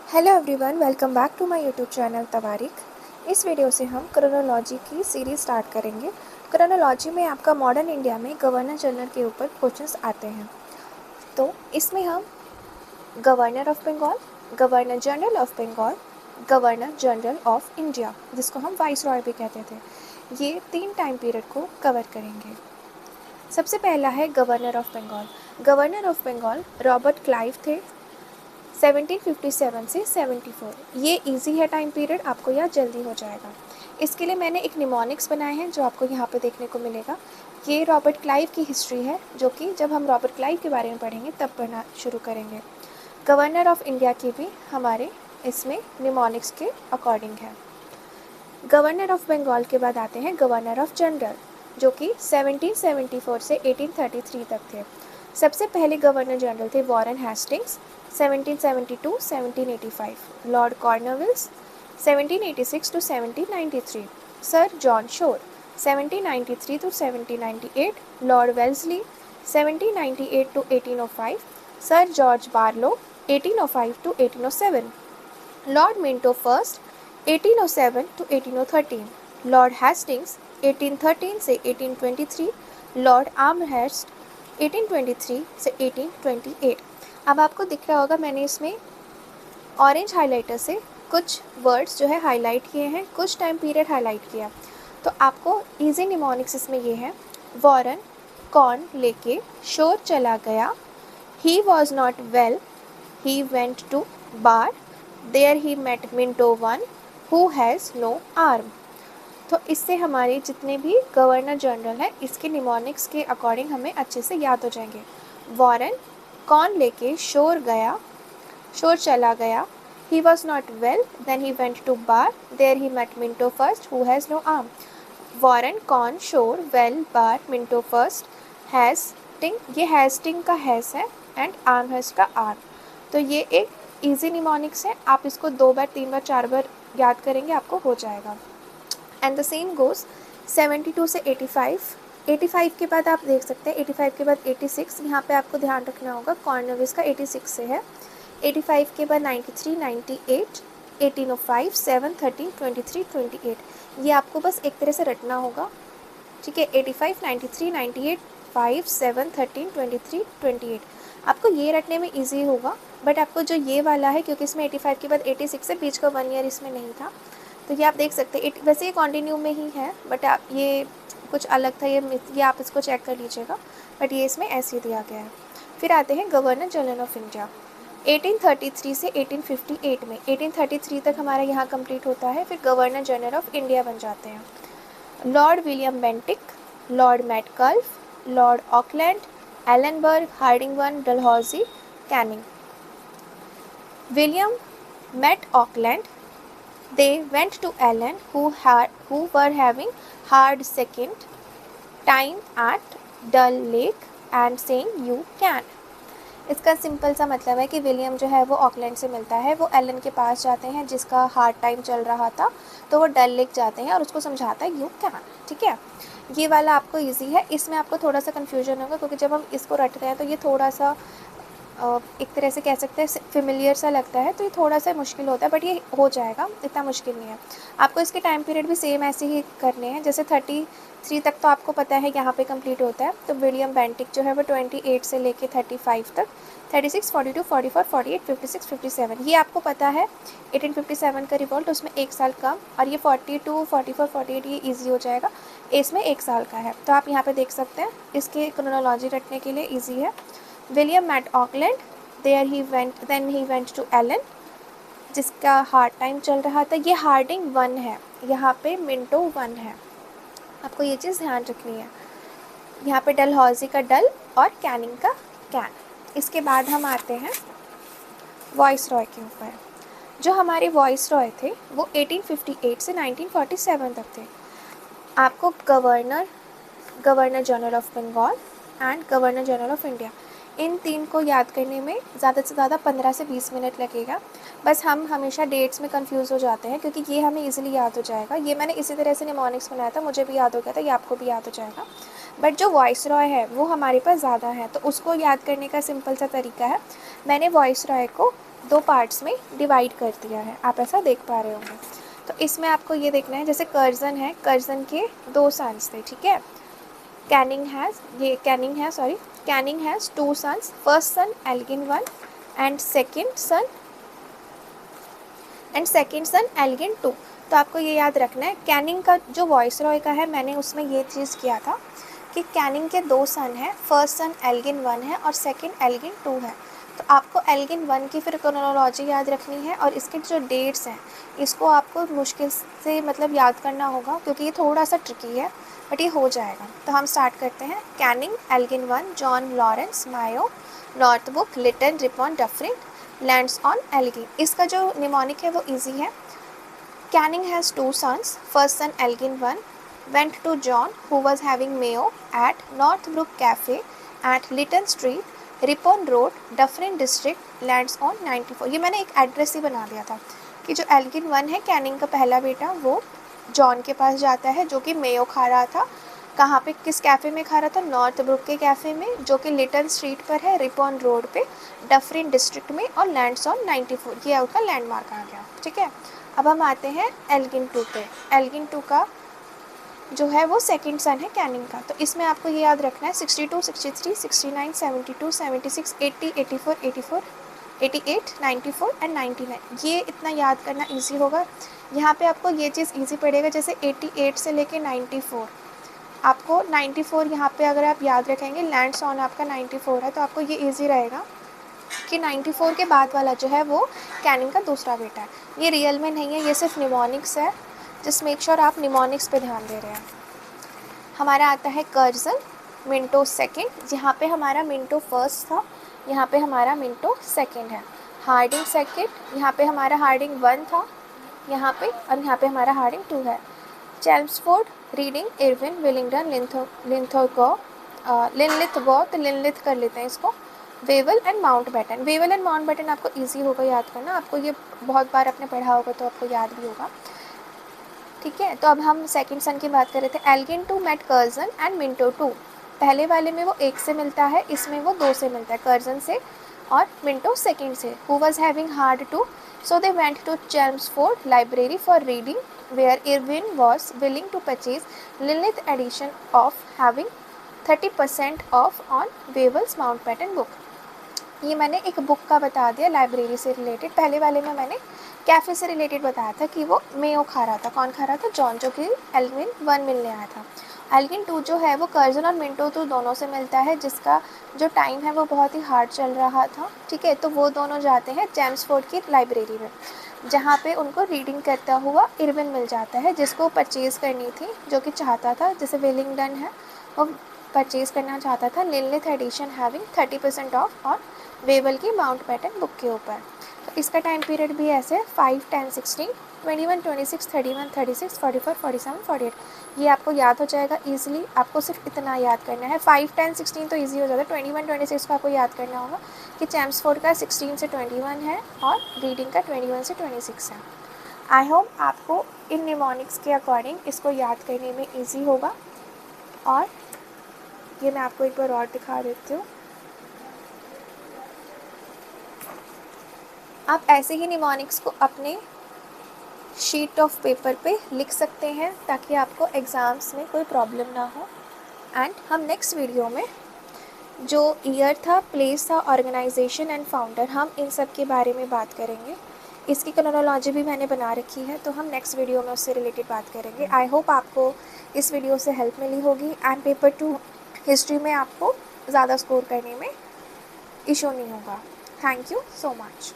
Hello everyone, welcome back to my YouTube channel Tawarikh. इस video से हम क्रोनोलॉजी की सीरीज़ स्टार्ट करेंगे। क्रोनोलॉजी में आपका मॉडर्न इंडिया में गवर्नर जनरल के ऊपर क्वेश्चंस आते हैं। तो इसमें हम governor of Bengal, governor general of Bengal, governor general of India, जिसको हम वाइसरॉय भी कहते थे, ये 3 टाइम पीरियड को कवर करेंगे। सबसे पहला है governor of Bengal. Governor of Bengal Robert Clive थे, 1757 से 74। ये इजी है टाइम पीरियड, आपको याद जल्दी हो जाएगा। इसके लिए मैंने एक निमोनिक्स बनाए हैं जो आपको यहाँ पे देखने को मिलेगा। ये रॉबर्ट क्लाइव की हिस्ट्री है, जो कि जब हम रॉबर्ट क्लाइव के बारे में पढ़ेंगे तब पढ़ना शुरू करेंगे। गवर्नर ऑफ इंडिया की भी हमारे इसमें निमोनिक्स के अकॉर्डिंग है। गवर्नर ऑफ बंगाल के बाद आते हैं गवर्नर ऑफ जनरल, जो कि 1774 से 1833 तक थे। सबसे पहले गवर्नर जनरल थे Warren Hastings, 1772-1785, Lord Cornwallis 1786 to 1793, sir John Shore 1793 to 1798, Lord Wellesley 1798 to 1805, sir George Barlow 1805 to 1807, Lord Minto first 1807 to 1813, Lord Hastings 1813 से 1823, लॉर्ड आर्महेस्ट 1823 से 1828। अब आपको दिख रहा होगा मैंने इसमें ऑरेंज हाइलाइटर से कुछ वर्ड्स जो है हाईलाइट किए हैं, कुछ टाइम पीरियड हाईलाइट किया। तो आपको इजी निमोनिक्स इसमें ये है: वॉरेन कॉर्न लेके शोर चला गया, he was not well, he went to bar, there he met Minto one who has no arm. तो इससे हमारे जितने भी गवर्नर जनरल हैं इसके निमोनिक्स के अकॉर्डिंग हमें अच्छे से याद हो जाएंगे। वॉरेन कॉर्न लेके शोर चला गया, he was not well, then he went to bar, there he met Minto first who has no arm. Warren corn शोर वेल बार मिंटो फर्स्ट हैस्टिंग, ये हैस्टिंग का हैस है एंड आर्म हेस्ट का आर्म। तो ये एक इजी निमोनिक्स है, आप इसको 2 बार 3 बार 4 बार याद करेंगे आपको हो जाएगा। एंड द सेम गोज 72 से 85। 85 के बाद आप देख सकते हैं 85 के बाद 86, यहाँ पे आपको ध्यान रखना होगा कॉर्नवालिस का 86 से है। 85 के बाद 93, 98, 1805, 7, 13, 23, 28। ये आपको बस एक तरह से रटना होगा, ठीक है। 85, 93, 98, 5, 7, 13, 23, 28 आपको ये रटने में इजी होगा। बट आपको जो ये वाला है, क्योंकि इसमें 85 के बाद 86 से बीच का 1 ईयर इसमें नहीं था, तो ये आप देख सकते हैं। वैसे ये कॉन्टिन्यू में ही है, बट आप ये कुछ अलग था, ये आप इसको चेक कर लीजिएगा, बट ये इसमें ऐसे ही दिया गया है। फिर आते हैं गवर्नर जनरल ऑफ इंडिया 1833 से 1858 में। 1833 तक हमारा यहाँ कंप्लीट होता है, फिर गवर्नर जनरल ऑफ इंडिया बन जाते हैं lord William Bentinck, lord Metcalfe, lord Auckland, Ellenborough, Hardinge one, Dalhousie, Canning. William met Auckland. They went to Ellen, who were having hard second time at Dull Lake, and saying you can. इसका simple सा मतलब है कि William जो है वो Auckland से मिलता है, वो एलन के पास जाते हैं जिसका हार्ड टाइम चल रहा था, तो वो डल लेक जाते हैं और उसको समझाता है यू कैन, ठीक है। ये वाला आपको इजी है, इसमें आपको थोड़ा सा कन्फ्यूजन होगा क्योंकि जब हम इसको रट रहे हैं तो ये थोड़ा सा एक तरह से कह सकते हैं फेमिलियर सा लगता है, तो ये थोड़ा सा मुश्किल होता है, बट ये हो जाएगा, इतना मुश्किल नहीं है। आपको इसके टाइम पीरियड भी सेम ऐसे ही करने हैं, जैसे 33 तक तो आपको पता है यहाँ पे कंप्लीट होता है। तो विलियम बेंटिक जो है वो 28 से लेके 35 तक, 36, 42, 44, 48, 56, 57 ये आपको पता है। 1857 का रिवोल्ट, उसमें 1 साल कम, और ये 42, 44, 48 ये ईजी हो जाएगा, इसमें 1 साल का है। तो आप यहाँ पे देख सकते हैं, इसके क्रोनोलॉजी रटने के लिए ईजी है। William Matt Auckland, then he went to Allen, जिसका हार्ड टाइम चल रहा था। ये हार्डिंग 1 है, यहाँ पे मिंटो 1 है, आपको ये चीज़ ध्यान रखनी है। यहाँ पे डलहौजी का डल और कैनिंग का कैन। इसके बाद हम आते हैं वॉइस रॉय के ऊपर। जो हमारे वॉइस रॉय थे वो 1858 से 1947 तक थे। आपको governor general of Bengal and governor general of India, इन 3 को याद करने में ज़्यादा से ज़्यादा 15 से 20 मिनट लगेगा। बस हम हमेशा डेट्स में कंफ्यूज हो जाते हैं, क्योंकि ये हमें इजीली याद हो जाएगा। ये मैंने इसी तरह से निमोनिक्स बनाया था, मुझे भी याद हो गया था, ये आपको भी याद हो जाएगा। बट जो वॉइस रॉय है वो हमारे पास ज़्यादा है, तो उसको याद करने का सिंपल सा तरीका है, मैंने वॉइस रॉय को दो पार्ट्स में डिवाइड कर दिया है, आप ऐसा देख पा रहे होंगे। तो इसमें आपको ये देखना है, जैसे कर्जन है, कर्जन के दो सन्स थे, ठीक है। Canning has two sons, first son Elgin 1 and second son Elgin 2। तो आपको ये याद रखना है, कैनिंग का जो वॉइस रॉय का है, मैंने उसमें ये चीज़ किया था कि कैनिंग के दो सन हैं, फर्स्ट सन एल्गिन 1 है और सेकेंड एल्गिन 2 है। तो आपको एल्गिन 1 की फिर क्रोनोलॉजी याद रखनी है और इसके जो डेट्स हैं इसको आपको मुश्किल से मतलब याद करना होगा, क्योंकि ये थोड़ा सा ट्रिकी है, बट ये हो जाएगा। तो हम स्टार्ट करते हैं। Canning Elgin 1 John Lawrence Mayo Northbrook Lytton Ripon Dufferin lands on Elgin. इसका जो निमोनिक है वो इजी है। Canning has two sons, first son Elgin 1 went to John who was having mayo at Northbrook Cafe at Lytton Street, Ripon Road, Dufferin District, lands on 94। ये मैंने एक address ही बना दिया था कि जो एल्गिन 1 है, कैनिंग का पहला बेटा, वो जॉन के पास जाता है जो कि मेयो खा रहा था। कहाँ पे, किस कैफ़े में खा रहा था? नॉर्थ ब्रुक के कैफ़े में, जो कि लिटन स्ट्रीट पर है, रिपॉन रोड पे, डफरिन डिस्ट्रिक्ट में, और लैंड्स ऑन 94, ये उसका लैंडमार्क आ गया, ठीक है। अब हम आते हैं एल्गिन 2 पे। एल्गिन 2 का जो है वो सेकंड सन है कैनिंग का। तो इसमें आपको ये याद रखना है 62, 63, 69, 72, 76, 80, 84, 84, 88, 94 एंड 99। ये इतना याद करना इजी होगा। यहाँ पे आपको ये चीज़ इजी पड़ेगा, जैसे 88 से लेके 94, आपको 94 यहाँ पे अगर आप याद रखेंगे, लैंड्स ऑन आपका 94 है, तो आपको ये ईजी रहेगा कि 94 के बाद वाला जो है वो कैनिंग का दूसरा बेटा है। ये रियल में नहीं है, ये सिर्फ निमोनिक्स है। जस्ट मेक श्योर आप निमोनिक्स पे ध्यान दे रहे हैं। हमारा आता है कर्जन मिंटो सेकेंड, जहाँ पे हमारा मिंटो फर्स्ट था, यहाँ पे हमारा मिंटो सेकेंड है। हार्डिंग सेकेंड, यहाँ पे हमारा हार्डिंग 1 था यहाँ पे, और यहाँ पे हमारा हार्डिंग 2 है। चेम्सफोर्ड, रीडिंग, इरविन, विलिंगडन, लिंथगो, तो लिनलिथ कर लेते हैं इसको। Wavell and Mountbatten. Wavell and Mountbatten आपको इजी होगा याद करना, आपको ये बहुत बार आपने पढ़ा होगा तो आपको याद भी होगा, ठीक है। तो अब हम सेकंड सन की बात कर रहे थे। Elgin 2 met Curzon and Minto 2। पहले वाले में वो 1 से मिलता है, इसमें वो 2 से मिलता है, कर्जन से और मिंटो सेकंड से। Who was having hard two, so they went to Chelmsford library for reading where Irwin was willing to purchase Linlith edition of having 30% off on Wavell's Mountbatten book. ये मैंने एक book का बता दिया library से related. पहले वाले में मैंने कैफ़े से रिलेटेड बताया था कि वो मेयो खा रहा था। कौन खा रहा था? जॉन, जो कि एल्गिन 1 मिलने आया था। एल्गिन 2 जो है वो कर्जन और मिंटो 2 दोनों से मिलता है, जिसका जो टाइम है वो बहुत ही हार्ड चल रहा था, ठीक है। तो वो दोनों जाते हैं चेम्सफोर्ड की लाइब्रेरी में, जहाँ पे उनको रीडिंग करता हुआ इरविन मिल जाता है, जिसको परचेज़ करनी थी, जो कि चाहता था, जैसे विलिंगडन है वो परचेज़ करना चाहता था लिनलिथ एडिशन हैविंग 30% ऑफ और वेवल की माउंटबेटन बुक के ऊपर। तो इसका टाइम पीरियड भी ऐसे 5, 10, 16, 21, 26, 31, 36, 44, 47, 48। ये आपको याद हो जाएगा ईजिली। आपको सिर्फ इतना याद करना है। 5, 10, 16 तो ईजी हो जाता है, 21, 26 को आपको याद करना होगा कि चेम्सफोर्ड का 16 से 21 है और रीडिंग का 21 से 26 है। आई होप आपको इन निमोनिक्स के अकॉर्डिंग इसको याद करने में ईजी होगा। और ये मैं आपको एक बार और दिखा देती हूँ। आप ऐसे ही निमोनिक्स को अपने शीट ऑफ पेपर पे लिख सकते हैं, ताकि आपको एग्ज़ाम्स में कोई प्रॉब्लम ना हो। एंड हम नेक्स्ट वीडियो में जो ईयर था, प्लेस था, ऑर्गेनाइजेशन एंड फाउंडर, हम इन सब के बारे में बात करेंगे। इसकी क्रोनोलॉजी भी मैंने बना रखी है, तो हम नेक्स्ट वीडियो में उससे रिलेटेड बात करेंगे। आई होप आपको इस वीडियो से हेल्प मिली होगी एंड पेपर 2 हिस्ट्री में आपको ज़्यादा स्कोर करने में इशू नहीं होगा। Thank you so much.